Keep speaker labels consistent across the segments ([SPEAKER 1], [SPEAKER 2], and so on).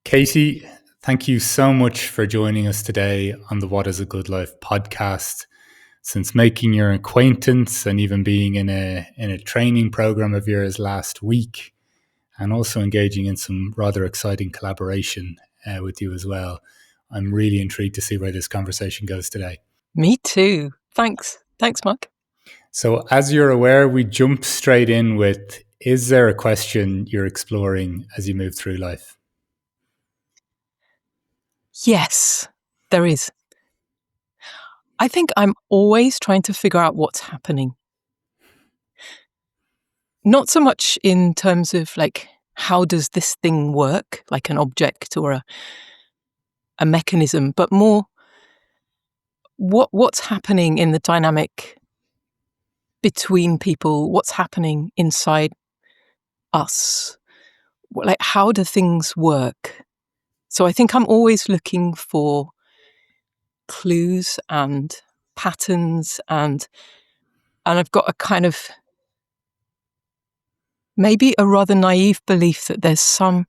[SPEAKER 1] Katie, thank you so much for joining us today on the What is a Good Life podcast. Since making your acquaintance and even being in a training program of yours last week, and also engaging in some rather exciting collaboration with you as well, I'm really intrigued to see where this conversation goes today.
[SPEAKER 2] Me too. Thanks, Mark.
[SPEAKER 1] So, as you're aware, we jump straight in with, is there a question you're exploring as you move through life?
[SPEAKER 2] Yes, there is. I think I'm always trying to figure out what's happening. Not so much in terms of how does this thing work, like an object or a mechanism, but more what's happening in the dynamic between people, what's happening inside us. Like, how do things work? So I think I'm always looking for clues and patterns, and I've got a kind of maybe a rather naive belief that there's some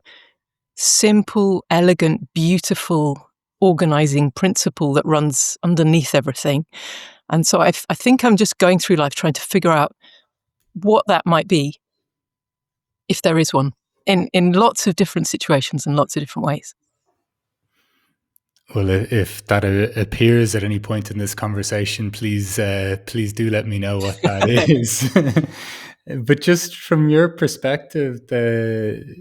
[SPEAKER 2] simple, elegant, beautiful organizing principle that runs underneath everything. And so I think I'm just going through life trying to figure out what that might be, if there is one, in lots of different situations and lots of different ways.
[SPEAKER 1] Well, if that appears at any point in this conversation, please do let me know what that is. But just from your perspective, that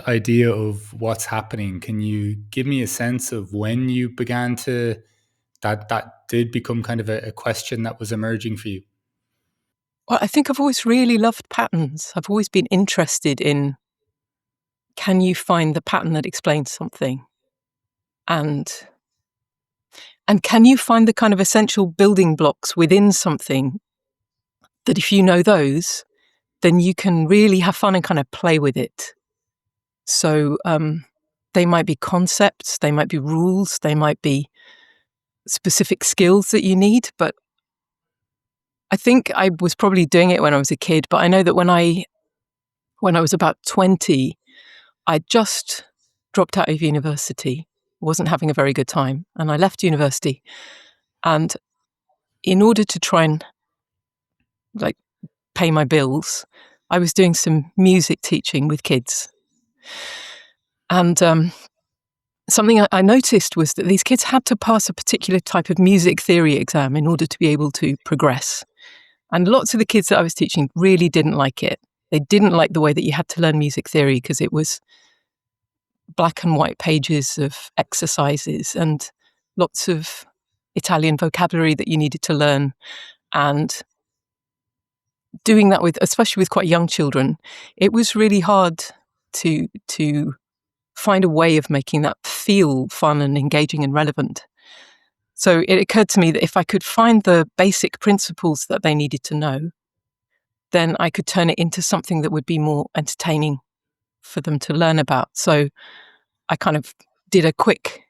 [SPEAKER 1] idea of what's happening, can you give me a sense of when you began to that did become kind of a question that was emerging for you?
[SPEAKER 2] Well, I think I've always really loved patterns. I've always been interested in, can you find the pattern that explains something? And can you find the kind of essential building blocks within something that if you know those, then you can really have fun and kind of play with it. So they might be concepts, they might be rules, they might be specific skills that you need. But I think I was probably doing it when I was a kid. But I know that when I was about 20, I just dropped out of university, wasn't having a very good time, and I left university. And in order to try and pay my bills, I was doing some music teaching with kids. And something I noticed was that these kids had to pass a particular type of music theory exam in order to be able to progress. And lots of the kids that I was teaching really didn't like it. They didn't like the way that you had to learn music theory because it was black and white pages of exercises and lots of Italian vocabulary that you needed to learn. And doing that especially with quite young children, it was really hard to find a way of making that feel fun and engaging and relevant. So it occurred to me that if I could find the basic principles that they needed to know, then I could turn it into something that would be more entertaining for them to learn about. So I kind of did a quick,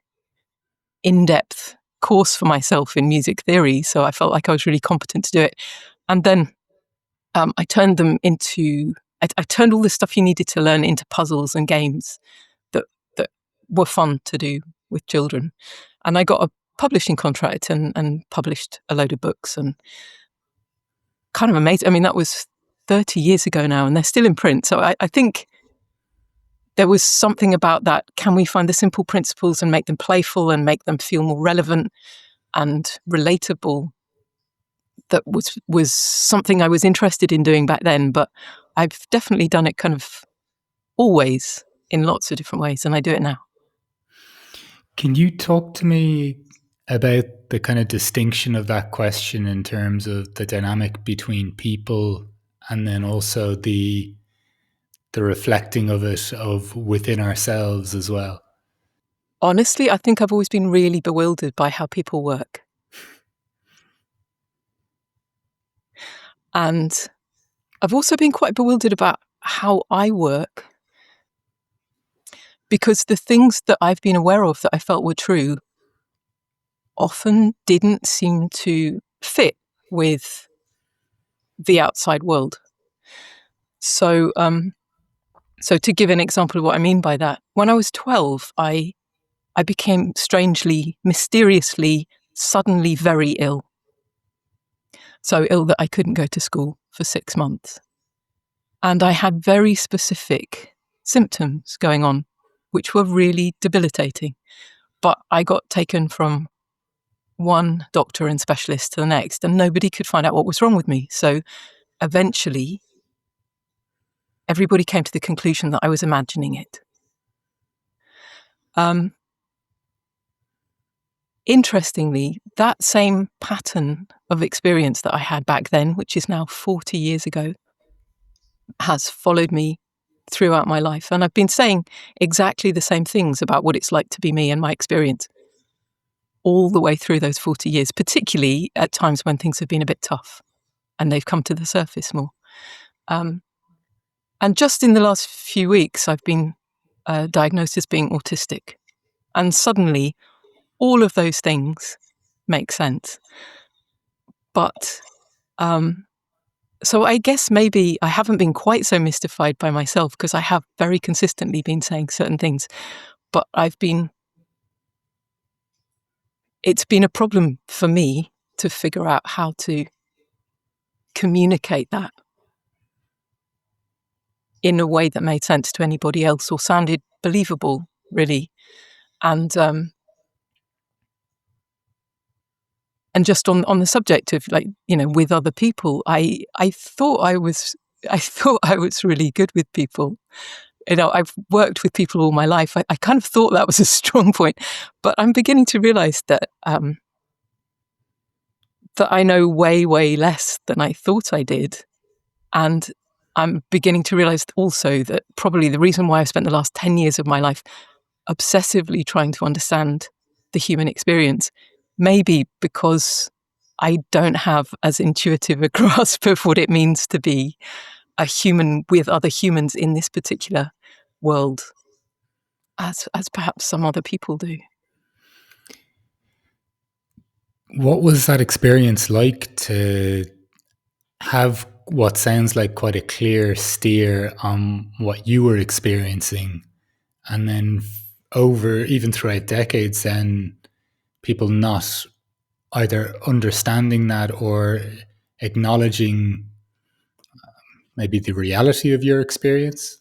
[SPEAKER 2] in-depth course for myself in music theory. So I felt like I was really competent to do it. And then I turned them into, I turned all the stuff you needed to learn into puzzles and games that were fun to do with children. And I got a publishing contract and published a load of books, and kind of amazing. I mean, that was 30 years ago now, and they're still in print. So I think there was something about that. Can we find the simple principles and make them playful and make them feel more relevant and relatable? That was something I was interested in doing back then, but I've definitely done it kind of always in lots of different ways, and I do it now.
[SPEAKER 1] Can you talk to me about the kind of distinction of that question in terms of the dynamic between people and then also the reflecting of it of within ourselves as well?
[SPEAKER 2] Honestly, I think I've always been really bewildered by how people work. And I've also been quite bewildered about how I work, because the things that I've been aware of that I felt were true often didn't seem to fit with the outside world. So So to give an example of what I mean by that, when I was 12, I became strangely, mysteriously, suddenly very ill. So ill that I couldn't go to school for 6 months. And I had very specific symptoms going on, which were really debilitating. But I got taken from one doctor and specialist to the next, and nobody could find out what was wrong with me. So eventually, everybody came to the conclusion that I was imagining it. Interestingly, that same pattern of experience that I had back then, which is now 40 years ago, has followed me throughout my life. And I've been saying exactly the same things about what it's like to be me and my experience all the way through those 40 years, particularly at times when things have been a bit tough and they've come to the surface more. And just in the last few weeks, I've been diagnosed as being autistic. And suddenly, all of those things make sense. But so I guess maybe I haven't been quite so mystified by myself, because I have very consistently been saying certain things. But it's been a problem for me to figure out how to communicate that in a way that made sense to anybody else or sounded believable, really. And just on the subject of, like, with other people, I thought I was really good with people. I've worked with people all my life. I kind of thought that was a strong point, but I'm beginning to realize that that I know way, way less than I thought I did. And I'm beginning to realize also that probably the reason why I've spent the last 10 years of my life obsessively trying to understand the human experience may be because I don't have as intuitive a grasp of what it means to be a human with other humans in this particular world as perhaps some other people do.
[SPEAKER 1] What was that experience like, to have what sounds like quite a clear steer on what you were experiencing, and then over even throughout decades, then people not either understanding that or acknowledging maybe the reality of your experience?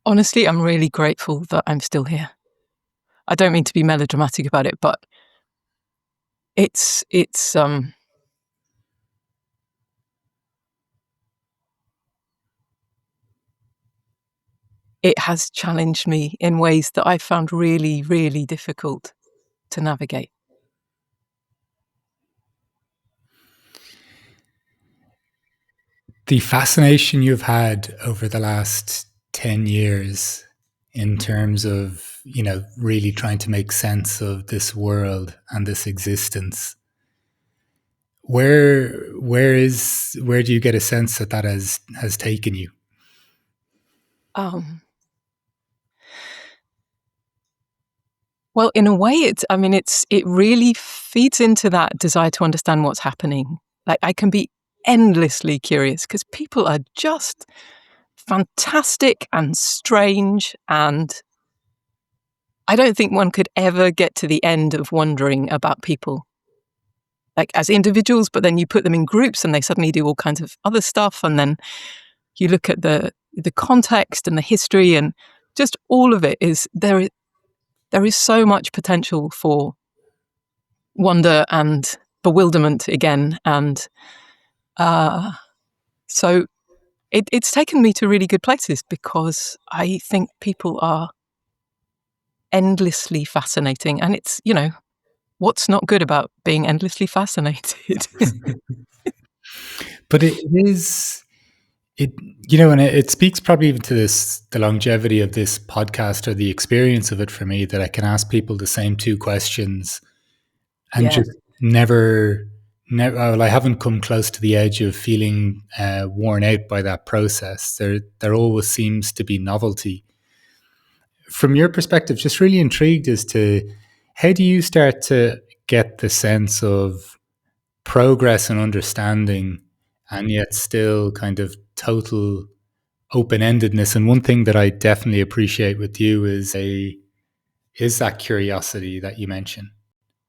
[SPEAKER 2] Honestly, I'm really grateful that I'm still here. I don't mean to be melodramatic about it, but it's it has challenged me in ways that I found really, really difficult to navigate.
[SPEAKER 1] The fascination you've had over the last 10 years in terms of, really trying to make sense of this world and this existence, where do you get a sense that has taken you?
[SPEAKER 2] Well, in a way, it really feeds into that desire to understand what's happening. Like, I can be endlessly curious because people are just fantastic and strange, and I don't think one could ever get to the end of wondering about people, like as individuals, but then you put them in groups and they suddenly do all kinds of other stuff, and then you look at the context and the history, and just all of it is there is so much potential for wonder and bewilderment again. And so it's taken me to really good places because I think people are endlessly fascinating. And it's, what's not good about being endlessly fascinated?
[SPEAKER 1] But it is, and it speaks probably even to the longevity of this podcast, or the experience of it for me, that I can ask people the same two questions and
[SPEAKER 2] Yeah.
[SPEAKER 1] just never, well, I haven't come close to the edge of feeling worn out by that process. There always seems to be novelty. From your perspective, just really intrigued as to how do you start to get the sense of progress and understanding, and yet still kind of total open-endedness. And one thing that I definitely appreciate with you is that curiosity that you mentioned.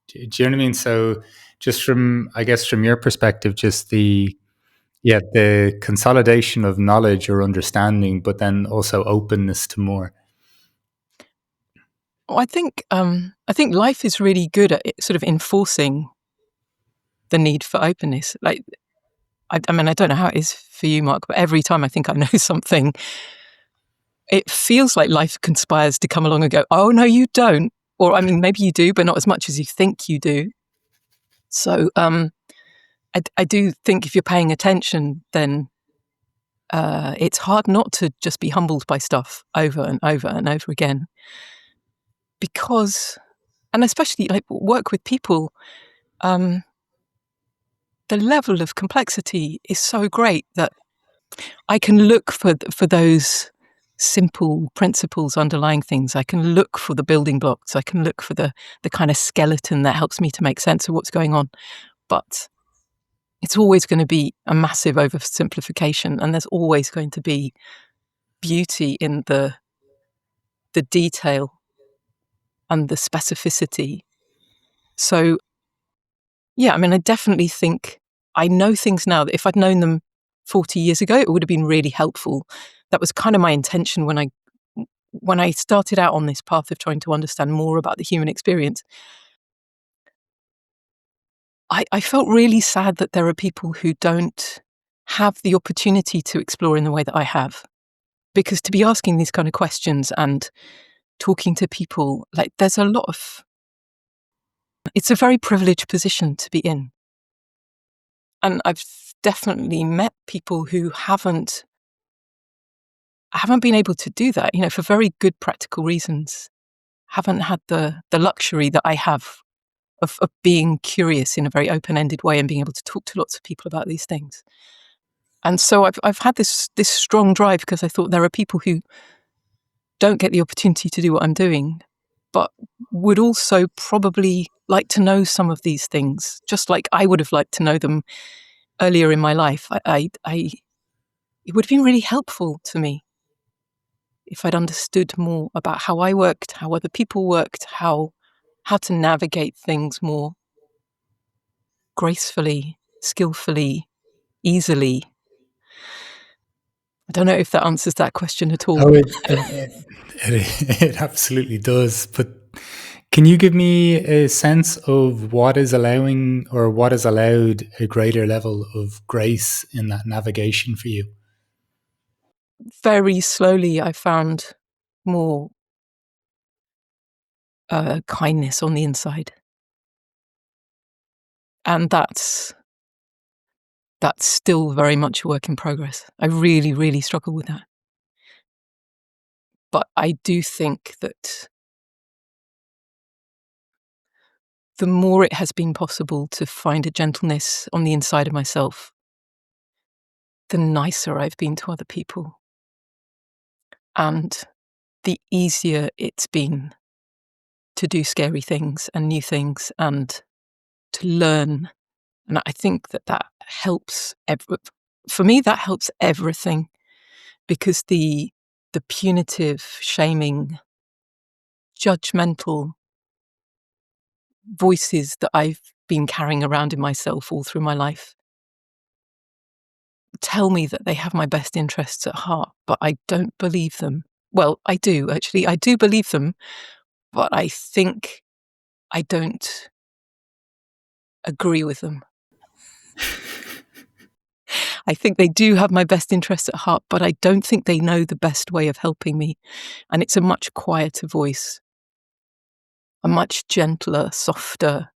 [SPEAKER 1] Do you know what I mean? So just from, I guess, from your perspective, just the consolidation of knowledge or understanding, but then also openness to more.
[SPEAKER 2] Well, I think life is really good at sort of enforcing the need for openness. Like, I mean, I don't know how it is for you, Mark, but every time I think I know something, it feels like life conspires to come along and go, "Oh no, you don't," or I mean, maybe you do, but not as much as you think you do. So, I do think if you're paying attention, then it's hard not to just be humbled by stuff over and over and over again, because, and especially like work with people, um, the level of complexity is so great that I can look for those simple principles underlying things. I can look for the building blocks. I can look for the kind of skeleton that helps me to make sense of what's going on. But it's always going to be a massive oversimplification, and there's always going to be beauty in the detail and the specificity. So yeah, I mean, I definitely think I know things now that if I'd known them 40 years ago, it would have been really helpful. That was kind of my intention when I started out on this path of trying to understand more about the human experience. I felt really sad that there are people who don't have the opportunity to explore in the way that I have. Because to be asking these kind of questions and talking to people, like there's a lot of, it's a very privileged position to be in. And I've definitely met people who haven't been able to do that, you know, for very good practical reasons. Haven't had the luxury that I have of being curious in a very open-ended way and being able to talk to lots of people about these things. And so I've had this strong drive because I thought there are people who don't get the opportunity to do what I'm doing, but would also probably like to know some of these things, just like I would have liked to know them earlier in my life. It would have been really helpful to me if I'd understood more about how I worked, how other people worked, how to navigate things more gracefully, skillfully, easily. I don't know if that answers that question at all.
[SPEAKER 1] Oh, it absolutely does. But can you give me a sense of what is allowing or what has allowed a greater level of grace in that navigation for you?
[SPEAKER 2] Very slowly, I found more kindness on the inside. And that's still very much a work in progress. I really, really struggle with that. But I do think that the more it has been possible to find a gentleness on the inside of myself, the nicer I've been to other people. And the easier it's been to do scary things and new things and to learn. And I think that helps. For me, that helps everything, because the punitive, shaming, judgmental voices that I've been carrying around in myself all through my life tell me that they have my best interests at heart, but I don't believe them. Well, I do, actually. I do believe them, but I think I don't agree with them. I think they do have my best interests at heart, but I don't think they know the best way of helping me. And it's a much quieter voice, a much gentler, softer,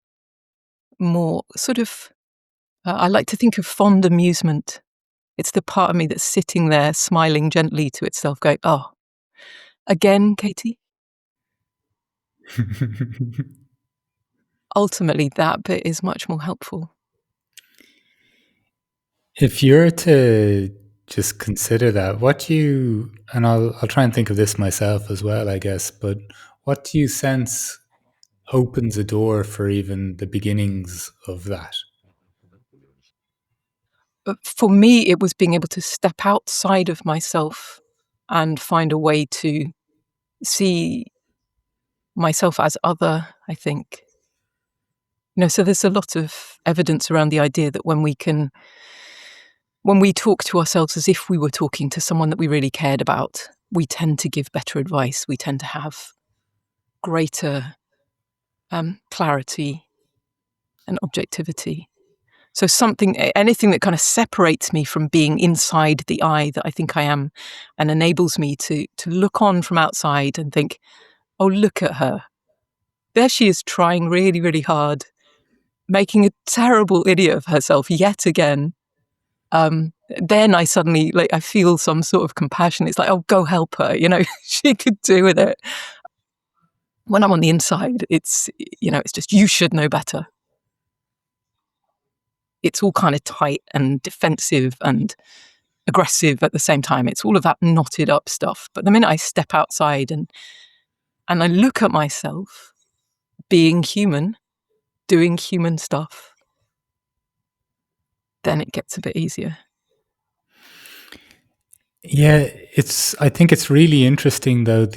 [SPEAKER 2] more sort of, I like to think of fond amusement. It's the part of me that's sitting there smiling gently to itself, going, "Oh, again, Katie?" Ultimately, that bit is much more helpful.
[SPEAKER 1] If you're to just consider that, what do you, and I'll try and think of this myself as well, I guess, but what do you sense opens a door for even the beginnings of that?
[SPEAKER 2] for me, it was being able to step outside of myself and find a way to see myself as other, I think. So there's a lot of evidence around the idea that when we talk to ourselves as if we were talking to someone that we really cared about, we tend to give better advice. We tend to have greater clarity and objectivity. So anything that kind of separates me from being inside the eye that I think I am, and enables me to look on from outside and think, oh, look at her. There she is, trying really, really hard, making a terrible idiot of herself yet again. Then I suddenly, I feel some sort of compassion. It's like, oh, go help her. She could do with it. When I'm on the inside, it's just, you should know better. It's all kind of tight and defensive and aggressive at the same time. It's all of that knotted up stuff. But the minute I step outside and I look at myself being human, doing human stuff, then it gets a bit easier.
[SPEAKER 1] Yeah, I think it's really interesting though,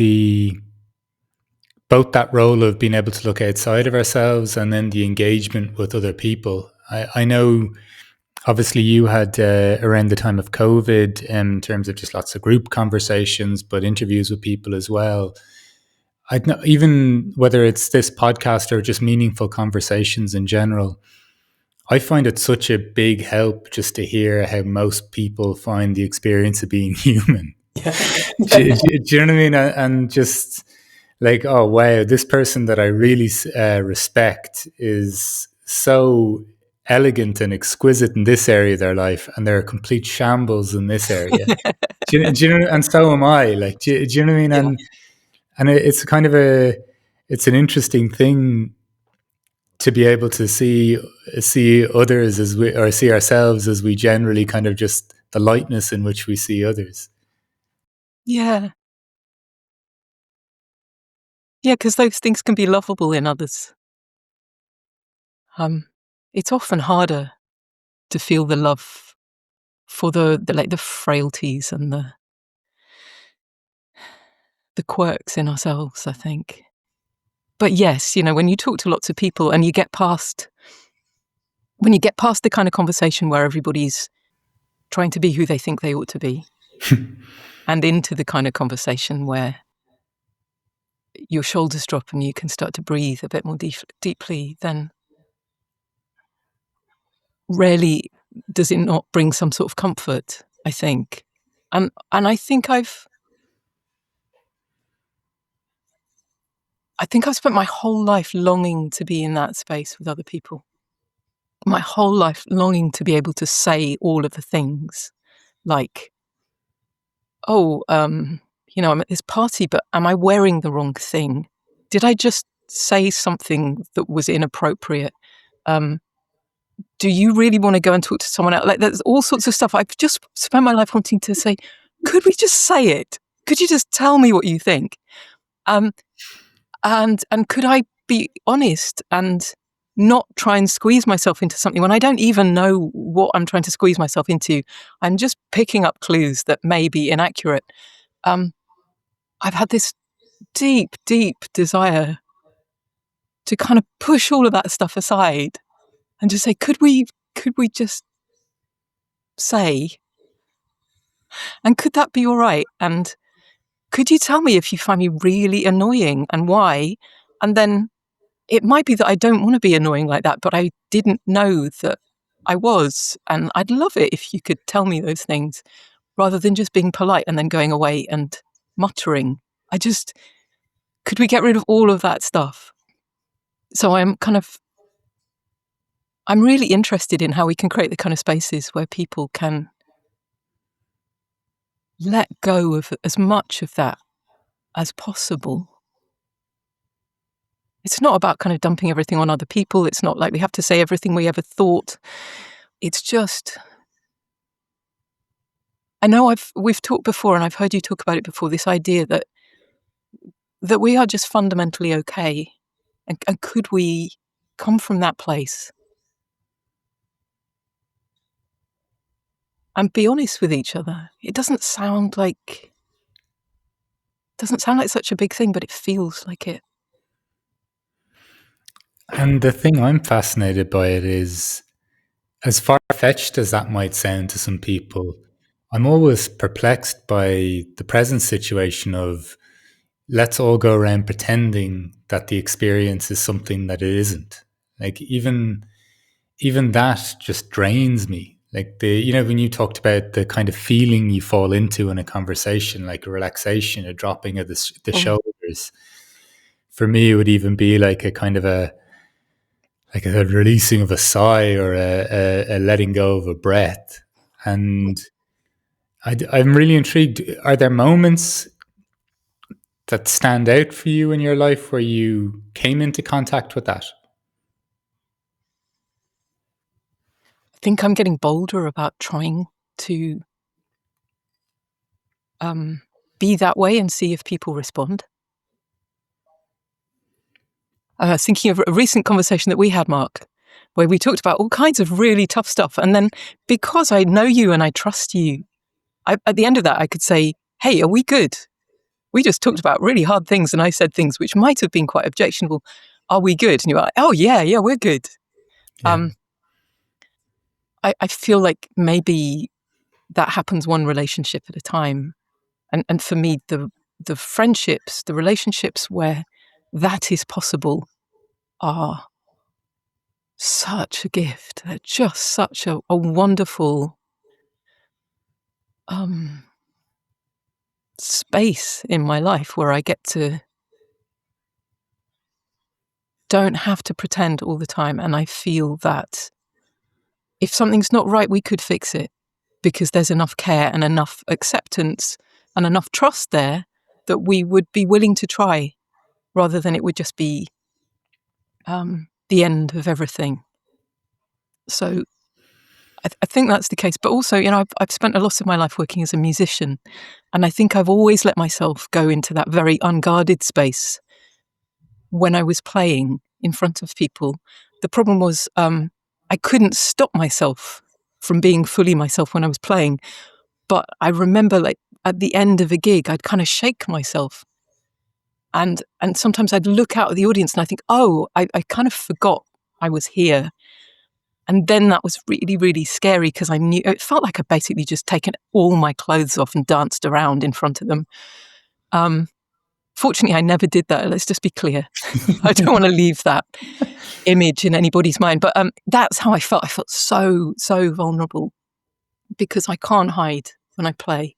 [SPEAKER 1] both that role of being able to look outside of ourselves and then the engagement with other people. I know obviously you had around the time of COVID in terms of just lots of group conversations, but interviews with people as well. I'd know, even whether it's this podcast or just meaningful conversations in general, I find it such a big help just to hear how most people find the experience of being human. do you know what I mean? And just like, oh, wow, this person that I really respect is so elegant and exquisite in this area of their life, and they're a complete shambles in this area. do you know? And so am I. Like, do you know what I mean?
[SPEAKER 2] Yeah.
[SPEAKER 1] And it's kind of it's an interesting thing to be able to see others or see ourselves as we generally kind of just the lightness in which we see others.
[SPEAKER 2] Yeah. Yeah, because those things can be lovable in others. It's often harder to feel the love for the frailties and the quirks in ourselves, I think. But yes, when you talk to lots of people and you get past the kind of conversation where everybody's trying to be who they think they ought to be, and into the kind of conversation where your shoulders drop and you can start to breathe a bit more deeply, then rarely does it not bring some sort of comfort, I think. And I think I've spent my whole life longing to be in that space with other people. My whole life longing to be able to say all of the things like, oh, I'm at this party, but am I wearing the wrong thing? Did I just say something that was inappropriate? Do you really want to go and talk to someone else? Like, there's all sorts of stuff. I've just spent my life wanting to say, could we just say it? Could you just tell me what you think? And could I be honest and not try and squeeze myself into something when I don't even know what I'm trying to squeeze myself into? I'm just picking up clues that may be inaccurate. I've had this deep, deep desire to kind of push all of that stuff aside and just say, could we just say, and could that be all right? And could you tell me if you find me really annoying and why? And then it might be that I don't want to be annoying like that, but I didn't know that I was. And I'd love it if you could tell me those things rather than just being polite and then going away and muttering. Could we get rid of all of that stuff? So I'm really interested in how we can create the kind of spaces where people can let go of as much of that as possible. It's not about kind of dumping everything on other people. It's not like we have to say everything we ever thought. It's just, I know we've talked before, and I've heard you talk about it before, this idea that we are just fundamentally okay. And could we come from that place? and be honest with each other. It doesn't sound like such a big thing, but it feels like it.
[SPEAKER 1] And the thing I'm fascinated by it is, as far-fetched as that might sound to some people, I'm always perplexed by the present situation of let's all go around pretending that the experience is something that it isn't. Like even that just drains me. Like when you talked about the kind of feeling you fall into in a conversation, like a relaxation, a dropping of the shoulders. For me, it would even be like a kind of a releasing of a sigh or a letting go of a breath. And I'm really intrigued. Are there moments that stand out for you in your life where you came into contact with that?
[SPEAKER 2] I think I'm getting bolder about trying to be that way and see if people respond. I was thinking of a recent conversation that we had, Mark, where we talked about all kinds of really tough stuff. And then because I know you and I trust you, at the end of that, I could say, hey, are we good? We just talked about really hard things and I said things which might have been quite objectionable. Are we good? And you're like, oh, yeah, we're good.
[SPEAKER 1] Yeah.
[SPEAKER 2] I feel like maybe that happens one relationship at a time. And for me, the friendships, the relationships where that is possible are such a gift. They're just such a wonderful space in my life where I don't have to pretend all the time. And I feel that if something's not right, we could fix it because there's enough care and enough acceptance and enough trust there that we would be willing to try rather than it would just be the end of everything. So I think that's the case. But also, I've spent a lot of my life working as a musician, and I think I've always let myself go into that very unguarded space when I was playing in front of people. The problem was I couldn't stop myself from being fully myself when I was playing. But I remember, like, at the end of a gig, I'd kind of shake myself. And sometimes I'd look out at the audience and I think, oh, I kind of forgot I was here. And then that was really, really scary because I knew it felt like I'd basically just taken all my clothes off and danced around in front of them. Fortunately, I never did that. Let's just be clear. I don't want to leave that image in anybody's mind. But that's how I felt. I felt so, so vulnerable because I can't hide when I play.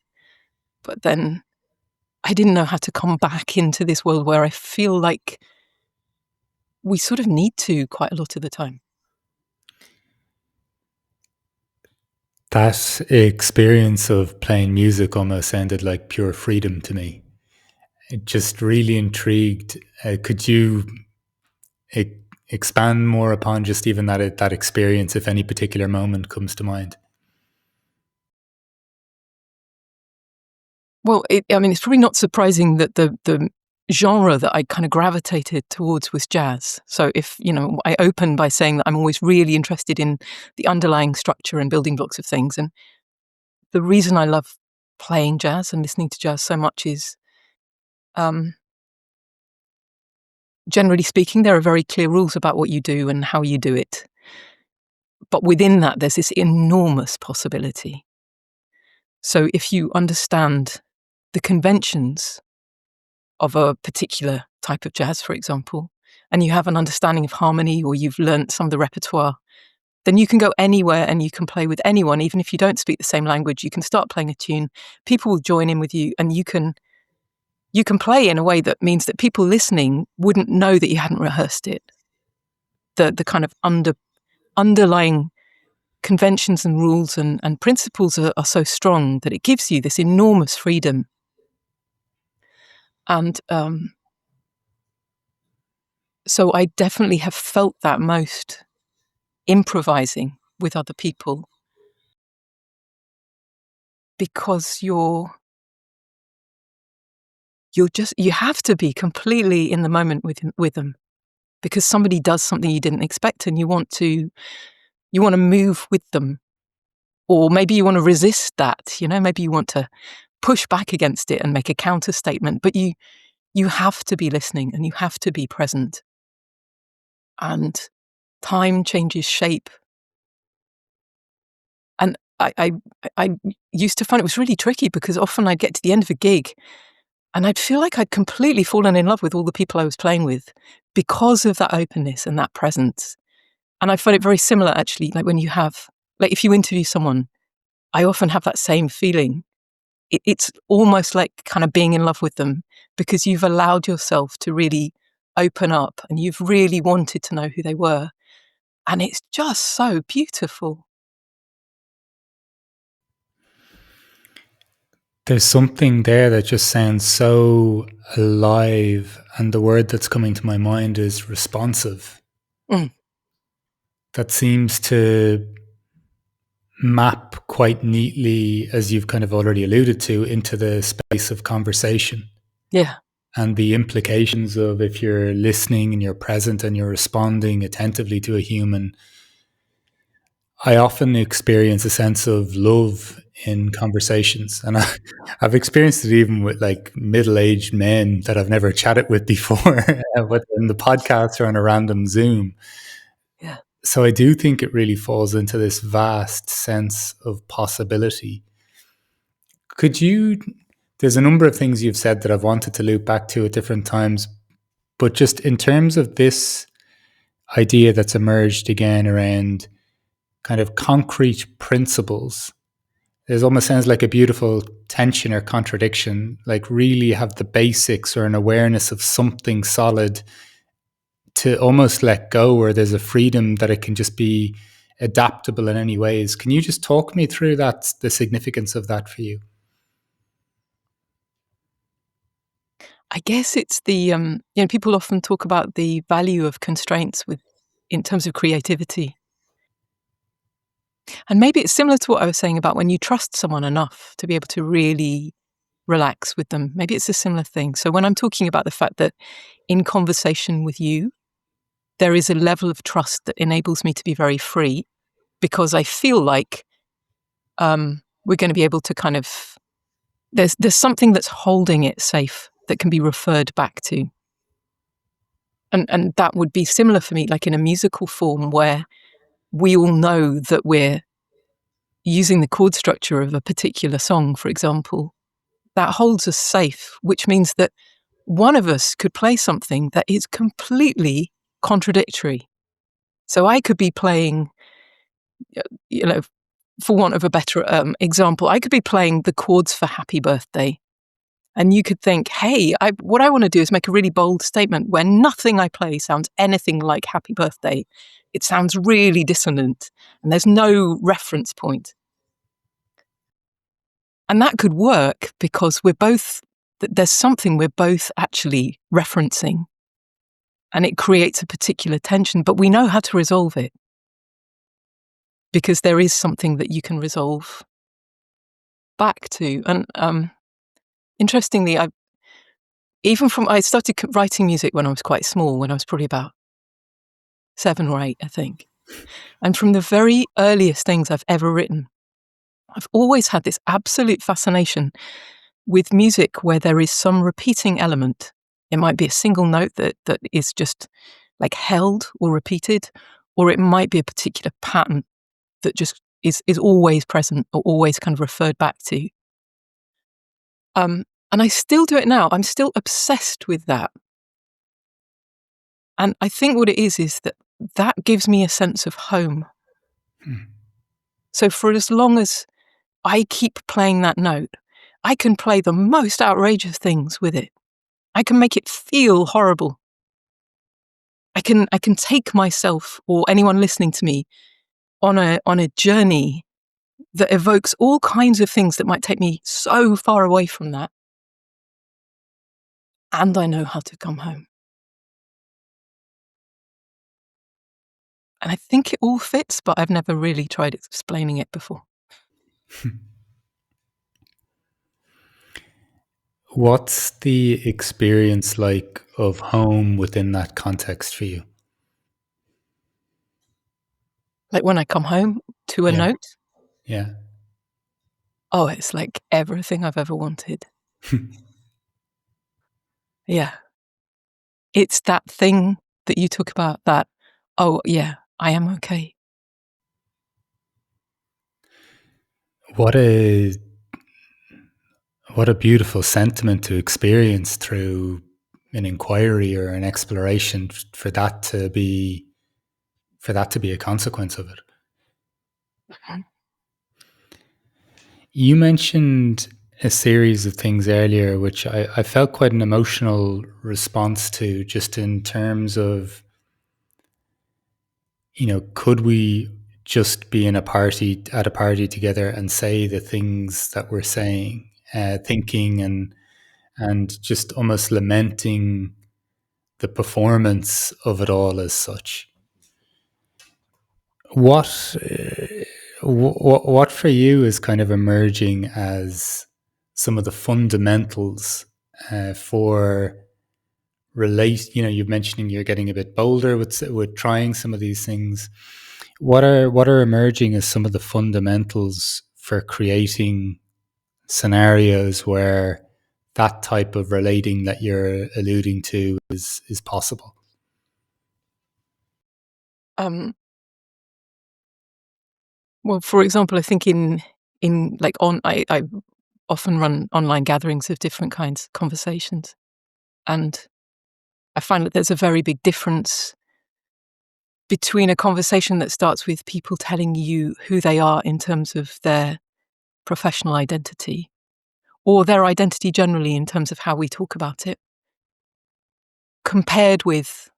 [SPEAKER 2] But then I didn't know how to come back into this world where I feel like we sort of need to quite a lot of the time.
[SPEAKER 1] That experience of playing music almost sounded like pure freedom to me. It just really intrigued. Could you expand more upon just even that experience, if any particular moment comes to mind?
[SPEAKER 2] Well, it's probably not surprising that the genre that I kind of gravitated towards was jazz. So if, I open by saying that I'm always really interested in the underlying structure and building blocks of things. And the reason I love playing jazz and listening to jazz so much is, generally speaking, there are very clear rules about what you do and how you do it. But within that, there's this enormous possibility. So if you understand the conventions of a particular type of jazz, for example, and you have an understanding of harmony or you've learnt some of the repertoire, then you can go anywhere and you can play with anyone. Even if you don't speak the same language, you can start playing a tune, people will join in with you, and you can play in a way that means that people listening wouldn't know that you hadn't rehearsed it. The kind of underlying conventions and rules and principles are so strong that it gives you this enormous freedom. And so I definitely have felt that most improvising with other people, because you have to be completely in the moment with them, because somebody does something you didn't expect and you want to move with them Or maybe you want to resist that, maybe you want to push back against it and make a counter statement, but you have to be listening and you have to be present. And time changes shape. And I used to find it was really tricky because often I'd get to the end of a gig and I'd feel like I'd completely fallen in love with all the people I was playing with because of that openness and that presence. And I find it very similar, actually, like when you have, like if you interview someone, I often have that same feeling. It's almost like kind of being in love with them because you've allowed yourself to really open up and you've really wanted to know who they were. And it's just so beautiful.
[SPEAKER 1] There's something there that just sounds so alive, and the word that's coming to my mind is responsive.
[SPEAKER 2] Mm,
[SPEAKER 1] That seems to map quite neatly, as you've kind of already alluded to, into the space of conversation
[SPEAKER 2] yeah.
[SPEAKER 1] and the implications of if you're listening and you're present and you're responding attentively to a human. I often experience a sense of love in conversations, and I've experienced it even with like middle-aged men that I've never chatted with before, whether in the podcast or on a random Zoom.
[SPEAKER 2] Yeah.
[SPEAKER 1] So I do think it really falls into this vast sense of possibility. Could you? There's a number of things you've said that I've wanted to loop back to at different times, but just in terms of this idea that's emerged again around kind of concrete principles, it almost sounds like a beautiful tension or contradiction, like really have the basics or an awareness of something solid to almost let go, where there's a freedom that it can just be adaptable in any ways. Can you just talk me through that, the significance of that for you?
[SPEAKER 2] I guess it's the, people often talk about the value of constraints in terms of creativity. And maybe it's similar to what I was saying about when you trust someone enough to be able to really relax with them. Maybe it's a similar thing. So when I'm talking about the fact that in conversation with you, there is a level of trust that enables me to be very free because I feel like we're going to be able to kind of, there's something that's holding it safe that can be referred back to. And that would be similar for me, like in a musical form where we all know that we're using the chord structure of a particular song, for example. That holds us safe, which means that one of us could play something that is completely contradictory. So I could be playing, you know, for want of a better example, I could be playing the chords for Happy Birthday. And you could think, hey, what I want to do is make a really bold statement where nothing I play sounds anything like Happy Birthday. It sounds really dissonant and there's no reference point. And that could work because there's something we're both actually referencing. And it creates a particular tension, but we know how to resolve it because there is something that you can resolve back to. And interestingly, I started writing music when I was quite small, when I was probably about 7 or 8, I think. And from the very earliest things I've ever written, I've always had this absolute fascination with music where there is some repeating element. It might be a single note that is just like held or repeated, or it might be a particular pattern that just is always present or always kind of referred back to. And I still do it now. I'm still obsessed with that. And I think what it is that gives me a sense of home. So for as long as I keep playing that note, I can play the most outrageous things with it. I can make it feel horrible. I can take myself or anyone listening to me on a journey that evokes all kinds of things that might take me so far away from that. And I know how to come home. And I think it all fits, but I've never really tried explaining it before.
[SPEAKER 1] What's the experience like of home within that context for you?
[SPEAKER 2] Like when I come home to a
[SPEAKER 1] Yeah.
[SPEAKER 2] note.
[SPEAKER 1] Yeah.
[SPEAKER 2] Oh, it's like everything I've ever wanted. Yeah. It's that thing that you talk about that, oh, yeah, I am okay.
[SPEAKER 1] What a what a beautiful sentiment to experience through an inquiry or an exploration, for that to be a consequence of it. You mentioned a series of things earlier, which I felt quite an emotional response to, just in terms of, could we just be at a party together and say the things that we're saying, thinking, and just almost lamenting the performance of it all as such. What what for you is kind of emerging as some of the fundamentals for relate? You're mentioning you're getting a bit bolder with trying some of these things. What are emerging as some of the fundamentals for creating scenarios where that type of relating that you're alluding to is possible?
[SPEAKER 2] Um, well, for example, I think in like I often run online gatherings of different kinds of conversations, and I find that there's a very big difference between a conversation that starts with people telling you who they are in terms of their professional identity, or their identity generally in terms of how we talk about it, compared with,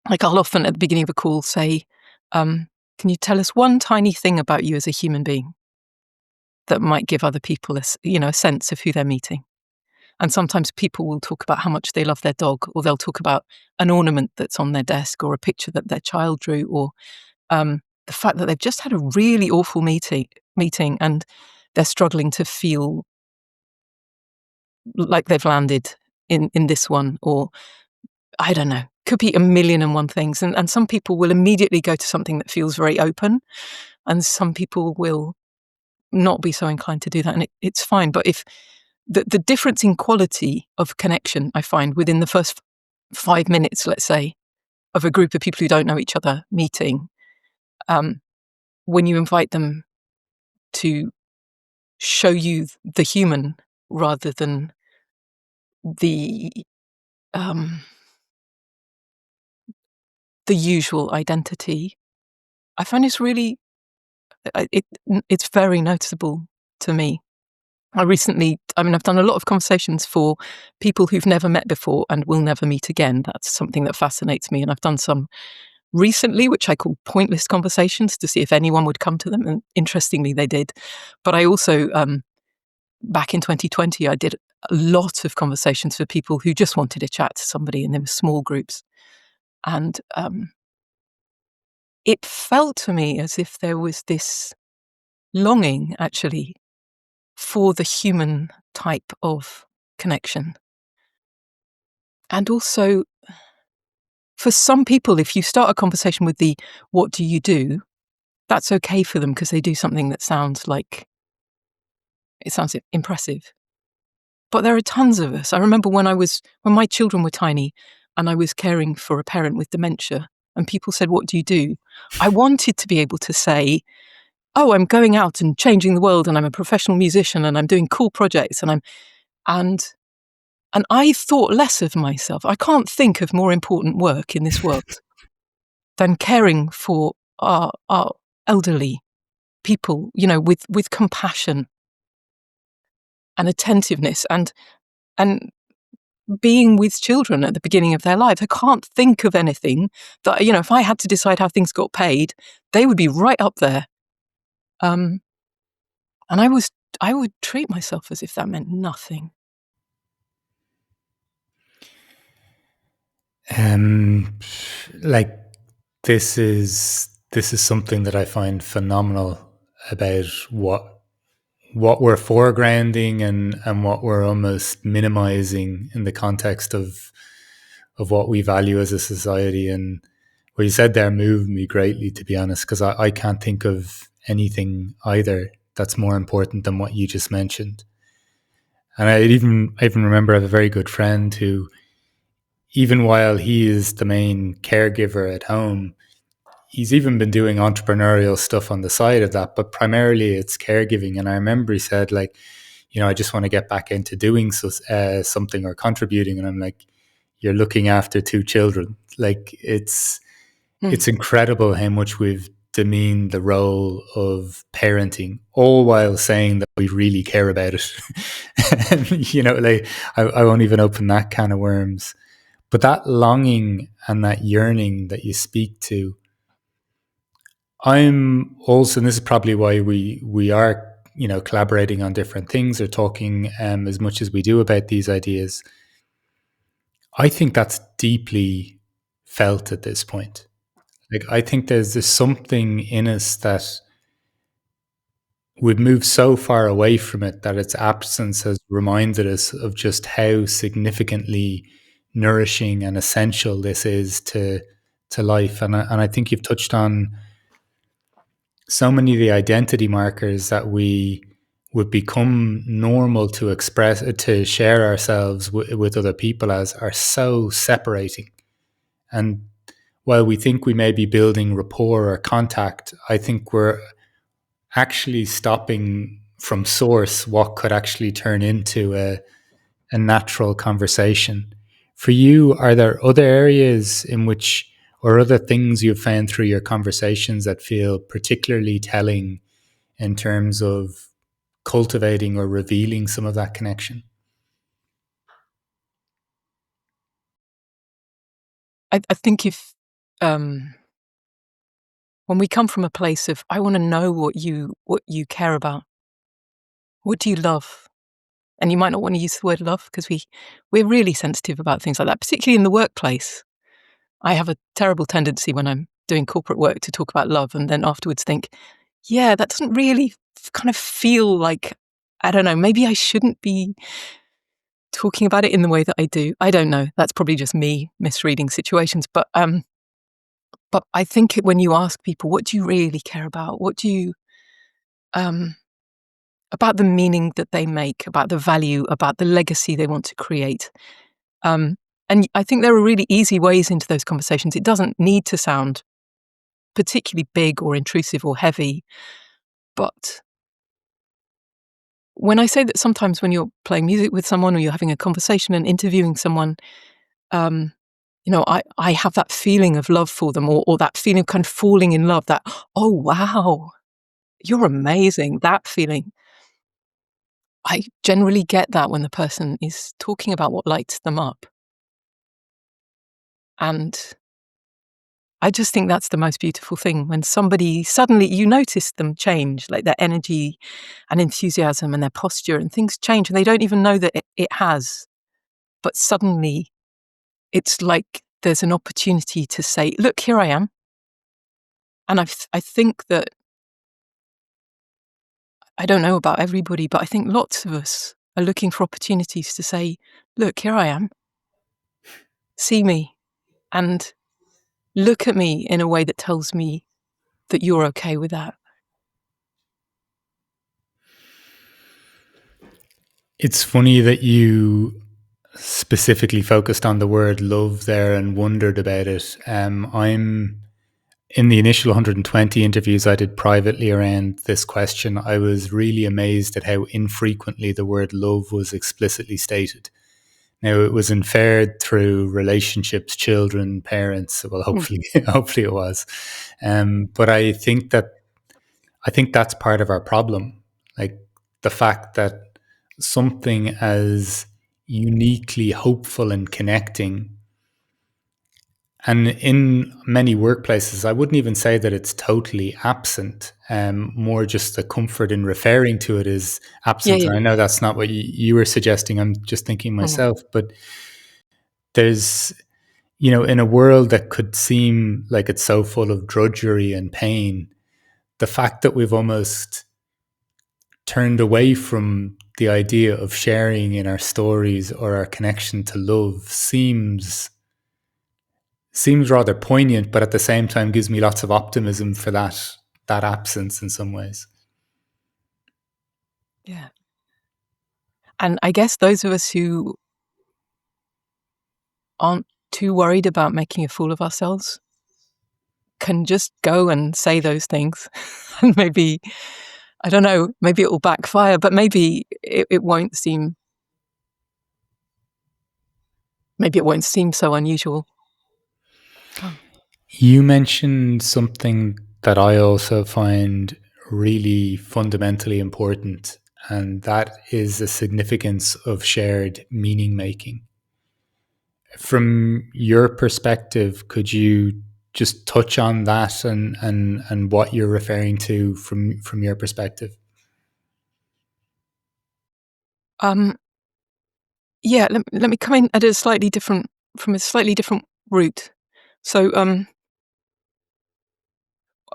[SPEAKER 2] like, I'll often at the beginning of a call say, can you tell us one tiny thing about you as a human being that might give other people a sense of who they're meeting? And sometimes people will talk about how much they love their dog, or they'll talk about an ornament that's on their desk, or a picture that their child drew, or the fact that they've just had a really awful meeting and they're struggling to feel like they've landed in this one, or I don't know, could be a million and one things. And some people will immediately go to something that feels very open, and some people will not be so inclined to do that. And it's fine. But if the difference in quality of connection, I find within the first 5 minutes, let's say, of a group of people who don't know each other meeting, when you invite them to show you the human rather than the um, the usual identity, I find it's very noticeable to me. I've done a lot of conversations for people who've never met before and will never meet again. That's something that fascinates me. And I've done some recently, which I call pointless conversations, to see if anyone would come to them. And interestingly, they did. But I also, back in 2020, I did a lot of conversations for people who just wanted to chat to somebody, and there were small groups. And it felt to me as if there was this longing, actually, for the human type of connection. And also, for some people, if you start a conversation with the "what do you do?", that's okay for them because they do something that sounds impressive. But there are tons of us. I remember when my children were tiny and I was caring for a parent with dementia, and people said, "What do you do?" I wanted to be able to say, "Oh, I'm going out and changing the world, and I'm a professional musician, and I'm doing cool projects, and I thought less of myself. I can't think of more important work in this world than caring for our elderly people, with compassion and attentiveness, and being with children at the beginning of their lives. I can't think of anything that, if I had to decide how things got paid, they would be right up there. Um, and I would treat myself as if that meant nothing.
[SPEAKER 1] Um, like this is something that I find phenomenal about what we're foregrounding and what we're almost minimizing in the context of what we value as a society. And what you said there moved me greatly, to be honest, because I can't think of anything either that's more important than what you just mentioned. And I even remember I have a very good friend who, even while he is the main caregiver at home, he's even been doing entrepreneurial stuff on the side of that, but primarily it's caregiving. And I remember he said, like, I just want to get back into doing something or contributing. And I'm like, you're looking after two children. Like, it's incredible how much we've demeaned the role of parenting, all while saying that we really care about it. And, like, I won't even open that can of worms. But that longing and that yearning that you speak to, I'm also, and this is probably why we are, collaborating on different things or talking as much as we do about these ideas. I think that's deeply felt at this point. Like, I think there's this something in us that we've moved so far away from it that its absence has reminded us of just how significantly nourishing and essential this is to life. And I think you've touched on so many of the identity markers that we would become normal to express, to share ourselves with other people as, are so separating. And while we think we may be building rapport or contact, I think we're actually stopping from source what could actually turn into a natural conversation. For you, are there other areas in which, or other things you've found through your conversations that feel particularly telling in terms of cultivating or revealing some of that connection?
[SPEAKER 2] I think if when we come from a place of I want to know what you care about, what do you love, and you might not want to use the word love because we're really sensitive about things like that, particularly in the workplace. I have a terrible tendency when I'm doing corporate work to talk about love and then afterwards think, yeah, that doesn't really kind of feel like, I don't know, maybe I shouldn't be talking about it in the way that I do. I don't know. That's probably just me misreading situations. But I think when you ask people, what do you really care about? What do you, about the meaning that they make, about the value, about the legacy they want to create. And I think there are really easy ways into those conversations. It doesn't need to sound particularly big or intrusive or heavy. But when I say that sometimes when you're playing music with someone or you're having a conversation and interviewing someone, I have that feeling of love for them or that feeling of kind of falling in love, that, oh, wow, you're amazing, that feeling. I generally get that when the person is talking about what lights them up. And I just think that's the most beautiful thing, when somebody suddenly, you notice them change, like their energy and enthusiasm and their posture, and things change and they don't even know that it has. But suddenly it's like there's an opportunity to say, look, here I am. And I think that, I don't know about everybody, but I think lots of us are looking for opportunities to say, look, here I am. See me and look at me in a way that tells me that you're okay with that.
[SPEAKER 1] It's funny that you specifically focused on the word love there and wondered about it. I'm in the initial 120 interviews I did privately around this question. I was really amazed at how infrequently the word love was explicitly stated. Now, it was inferred through relationships, children, parents. Well, hopefully, hopefully it was. But I think that's part of our problem. Like, the fact that something as uniquely hopeful and connecting, and in many workplaces, I wouldn't even say that it's totally absent. More just the comfort in referring to it is
[SPEAKER 2] Yeah,
[SPEAKER 1] absent.
[SPEAKER 2] yeah.
[SPEAKER 1] And I know that's not what you were suggesting. I'm just thinking
[SPEAKER 2] Mm.
[SPEAKER 1] myself. But there's, in a world that could seem like it's so full of drudgery and pain, the fact that we've almost turned away from the idea of sharing in our stories or our connection to love seems rather poignant, but at the same time gives me lots of optimism for that that absence in some ways.
[SPEAKER 2] Yeah. And I guess those of us who aren't too worried about making a fool of ourselves can just go and say those things. And maybe, I don't know, maybe it will backfire, but maybe it won't seem so unusual. Oh.
[SPEAKER 1] You mentioned something that I also find really fundamentally important, and that is the significance of shared meaning making. From your perspective, could you just touch on that and what you're referring to from your perspective?
[SPEAKER 2] Yeah, let me come in at a slightly different route. So,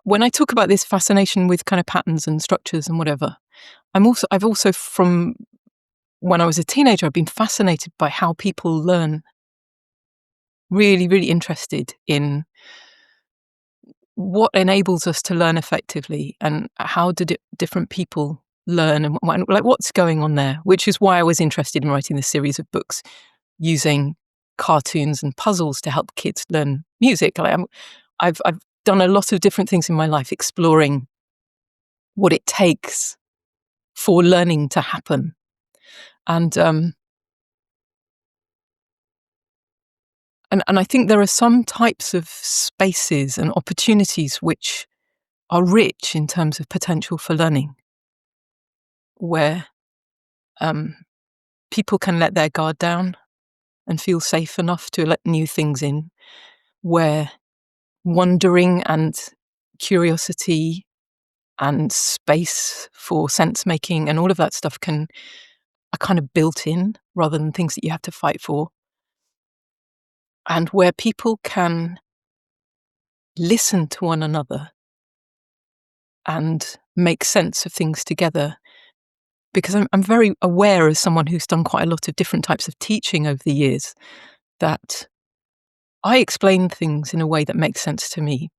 [SPEAKER 2] when I talk about this fascination with kind of patterns and structures and whatever, I've also from when I was a teenager, I've been fascinated by how people learn. Really, really interested in what enables us to learn effectively and how different people learn and like what's going on there, which is why I was interested in writing this series of books using cartoons and puzzles to help kids learn music. I've done a lot of different things in my life exploring what it takes for learning to happen. And I think there are some types of spaces and opportunities which are rich in terms of potential for learning, where um, people can let their guard down and feel safe enough to let new things in, where wondering and curiosity and space for sense making and all of that stuff are kind of built in rather than things that you have to fight for, and where people can listen to one another and make sense of things together. Because I'm very aware, as someone who's done quite a lot of different types of teaching over the years, that I explain things in a way that makes sense to me.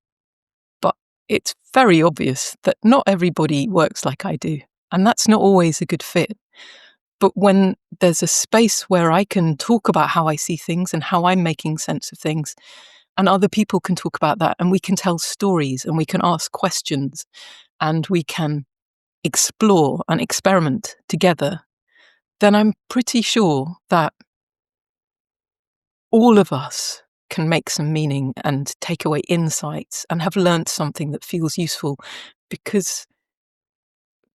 [SPEAKER 2] But it's very obvious that not everybody works like I do. And that's not always a good fit. But when there's a space where I can talk about how I see things and how I'm making sense of things, and other people can talk about that, and we can tell stories and we can ask questions and we can explore and experiment together, then I'm pretty sure that all of us can make some meaning and take away insights and have learnt something that feels useful because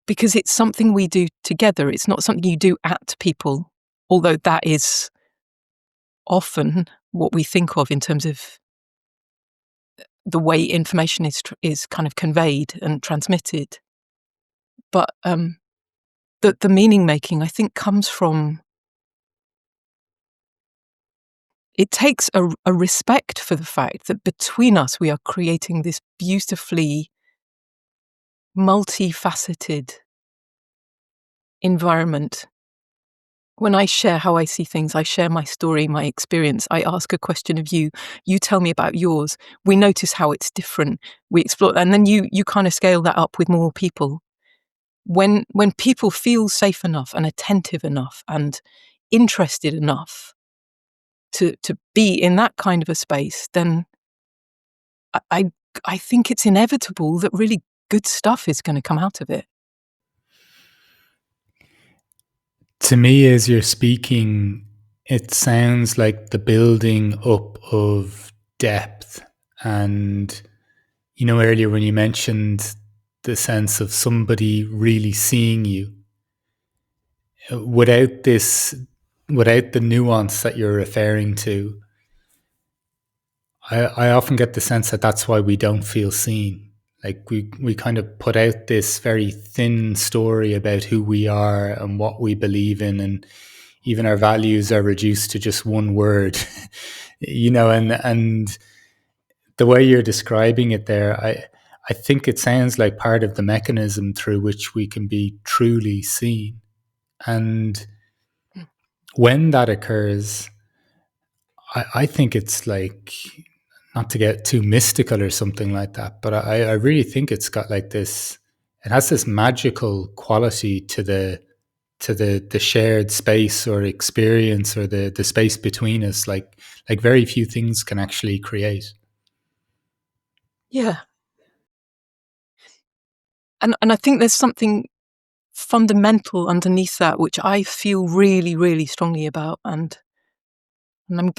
[SPEAKER 2] it's something we do together. It's not something you do at people, although that is often what we think of in terms of the way information is kind of conveyed and transmitted. But the meaning making, I think, comes from, it takes a respect for the fact that between us we are creating this beautifully multifaceted environment. When I share how I see things, I share my story, my experience. I ask a question of you. You tell me about yours. We notice how it's different. We explore, and then you kind of scale that up with more people. When people feel safe enough and attentive enough and interested enough to be in that kind of a space, then I I think it's inevitable that really good stuff is going to come out of it.
[SPEAKER 1] To me, as you're speaking, it sounds like the building up of depth. And, earlier when you mentioned the sense of somebody really seeing you, without this, without the nuance that you're referring to, I often get the sense that that's why we don't feel seen. Like we kind of put out this very thin story about who we are and what we believe in, and even our values are reduced to just one word, and the way you're describing it there, I think it sounds like part of the mechanism through which we can be truly seen. And when that occurs, I think it's like not to get too mystical or something like that, but I really think it's got like this. It has this magical quality to the shared space or experience or the space between us, like very few things can actually create.
[SPEAKER 2] Yeah. And I think there's something fundamental underneath that, which I feel really, really strongly about. And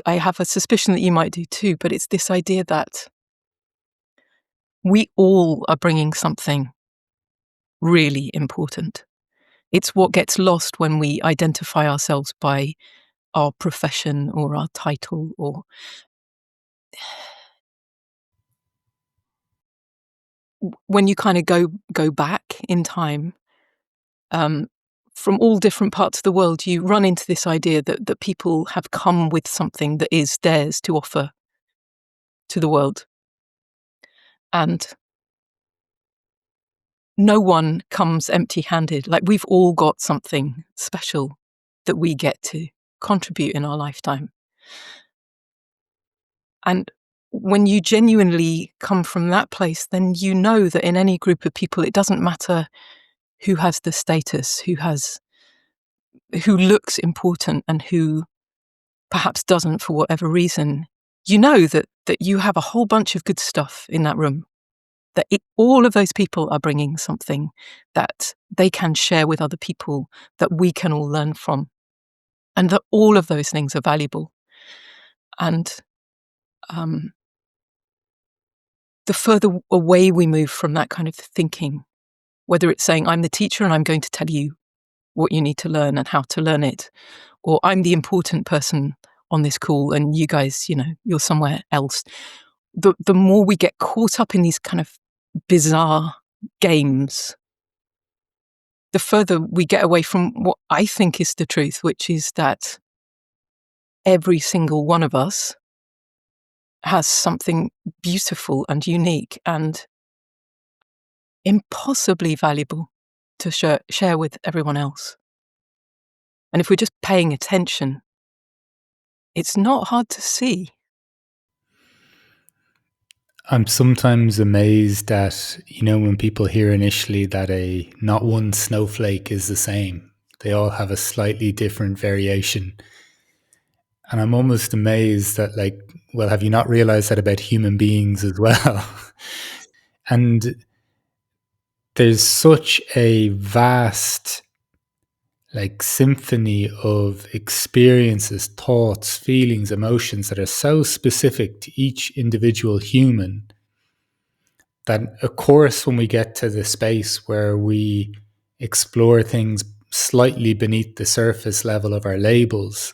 [SPEAKER 2] I have a suspicion that you might do too, but it's this idea that we all are bringing something really important. It's what gets lost when we identify ourselves by our profession or our title, or when you kind of go back in time, um, from all different parts of the world, you run into this idea that people have come with something that is theirs to offer to the world. And no one comes empty-handed. Like, we've all got something special that we get to contribute in our lifetime. And when you genuinely come from that place, then you know that in any group of people, it doesn't matter who has the status, who looks important and who perhaps doesn't for whatever reason. You know that you have a whole bunch of good stuff in that room, that all of those people are bringing something that they can share with other people, that we can all learn from, and that all of those things are valuable. And the further away we move from that kind of thinking, whether it's saying, I'm the teacher and I'm going to tell you what you need to learn and how to learn it, or I'm the important person on this call and you guys, you're somewhere else. The more we get caught up in these kind of bizarre games, the further we get away from what I think is the truth, which is that every single one of us has something beautiful and unique and impossibly valuable to share with everyone else. And if we're just paying attention, it's not hard to see.
[SPEAKER 1] I'm sometimes amazed that, when people hear initially that not one snowflake is the same, they all have a slightly different variation. And I'm almost amazed that, like, well, have you not realized that about human beings as well? And there's such a vast, like, symphony of experiences, thoughts, feelings, emotions that are so specific to each individual human that, of course, when we get to the space where we explore things slightly beneath the surface level of our labels,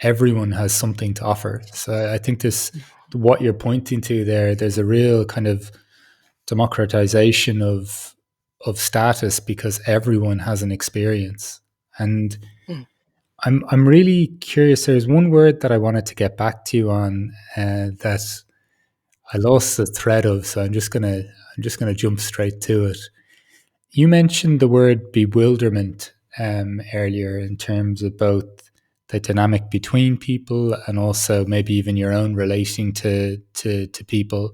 [SPEAKER 1] everyone has something to offer. So I think what you're pointing to there's a real kind of democratization of status because everyone has an experience. And
[SPEAKER 2] Mm.
[SPEAKER 1] I'm really curious. There's one word that I wanted to get back to you on that I lost the thread of, so I'm just gonna jump straight to it. You mentioned the word bewilderment earlier in terms of both the dynamic between people and also maybe even your own relating to people.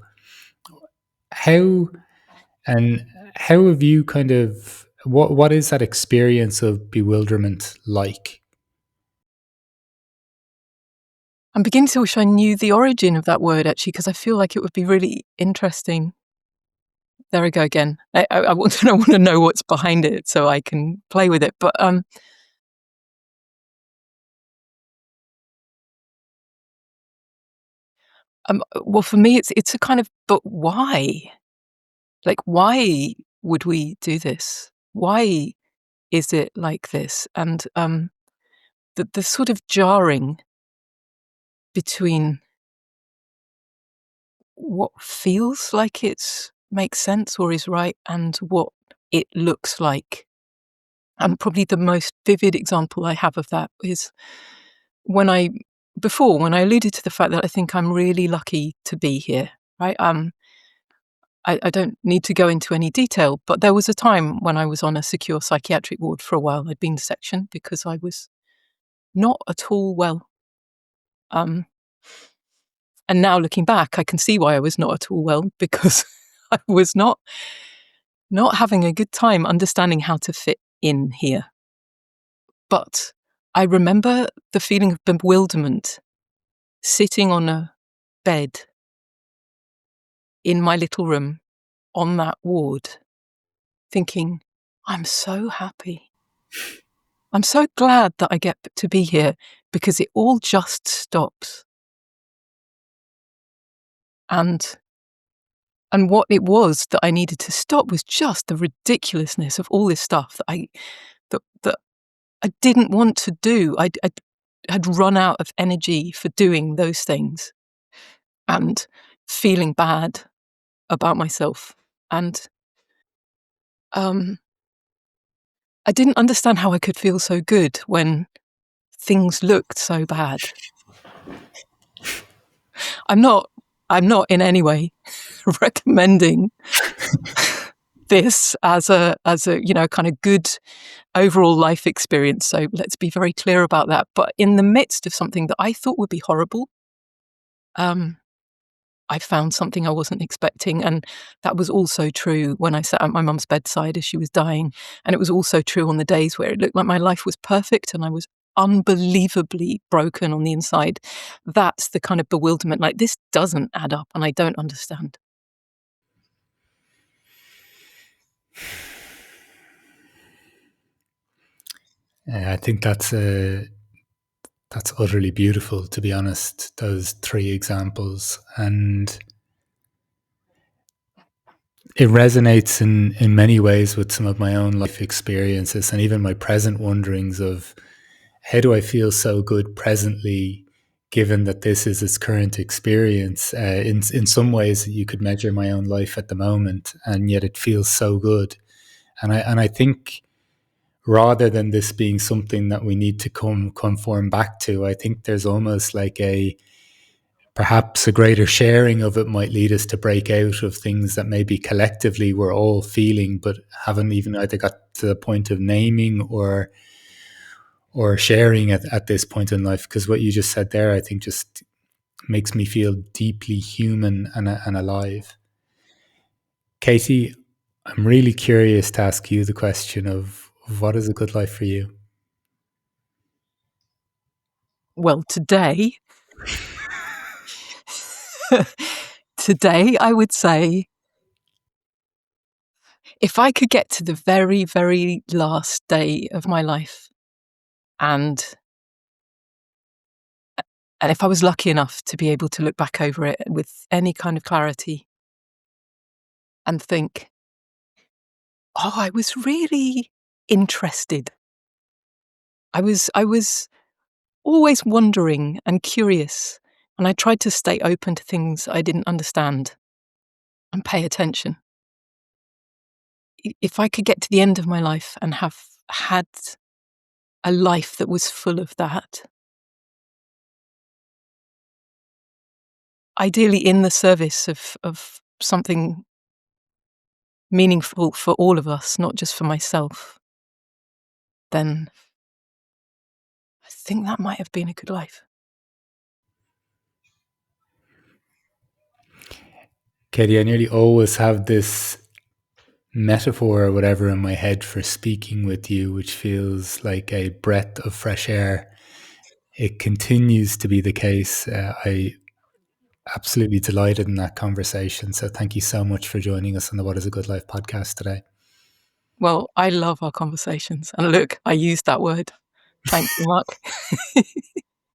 [SPEAKER 1] How and how have you kind of what is that experience of bewilderment like?
[SPEAKER 2] I'm beginning to wish I knew the origin of that word, actually, because I feel like it would be really interesting. There I go again. I want to, I want to know what's behind it so I can play with it. But well, for me, it's a kind of, but why? Like, why would we do this? Why is it like this? And the sort of jarring between what feels like it makes sense or is right and what it looks like. And probably the most vivid example I have of that is when I alluded to the fact that I think I'm really lucky to be here, right? I don't need to go into any detail, but there was a time when I was on a secure psychiatric ward for a while. I'd been sectioned because I was not at all well. Um, And now looking back, I can see why I was not at all well, because I was not having a good time understanding how to fit in here. But I remember the feeling of bewilderment sitting on a bed in my little room on that ward, thinking, I'm so happy. I'm so glad that I get to be here because it all just stops. And what it was that I needed to stop was just the ridiculousness of all this stuff that I didn't want to do. I had run out of energy for doing those things and feeling bad about myself. And I didn't understand how I could feel so good when things looked so bad. I'm not in any way recommending this as a kind of good overall life experience. So let's be very clear about that. But in the midst of something that I thought would be horrible, I found something I wasn't expecting. And that was also true when I sat at my mum's bedside as she was dying. And it was also true on the days where it looked like my life was perfect and I was unbelievably broken on the inside. That's the kind of bewilderment, like, this doesn't add up and I don't understand.
[SPEAKER 1] I think that's utterly beautiful, to be honest, those three examples. And it resonates in many ways with some of my own life experiences and even my present wonderings of how do I feel so good presently, given that this is its current experience. In some ways, you could measure my own life at the moment, and yet it feels so good. And I think rather than this being something that we need to conform back to, I think there's almost like perhaps a greater sharing of it might lead us to break out of things that maybe collectively we're all feeling, but haven't even either got to the point of naming or sharing at this point in life. Because what you just said there, I think, just makes me feel deeply human and alive. Katie, I'm really curious to ask you the question of what is a good life for you?
[SPEAKER 2] Well, today I would say, if I could get to the very, very last day of my life and if I was lucky enough to be able to look back over it with any kind of clarity and think, oh, I was really interested. I was always wondering and curious, and I tried to stay open to things I didn't understand and pay attention. If I could get to the end of my life and have had a life that was full of that, ideally in the service of something meaningful for all of us, not just for myself, then I think that might have been a good life.
[SPEAKER 1] Katie, I nearly always have this metaphor or whatever in my head for speaking with you, which feels like a breath of fresh air. It continues to be the case. I absolutely delighted in that conversation. So thank you so much for joining us on the What is a Good Life podcast today.
[SPEAKER 2] Well, I love our conversations. And look, I used that word. Thank you, Mark.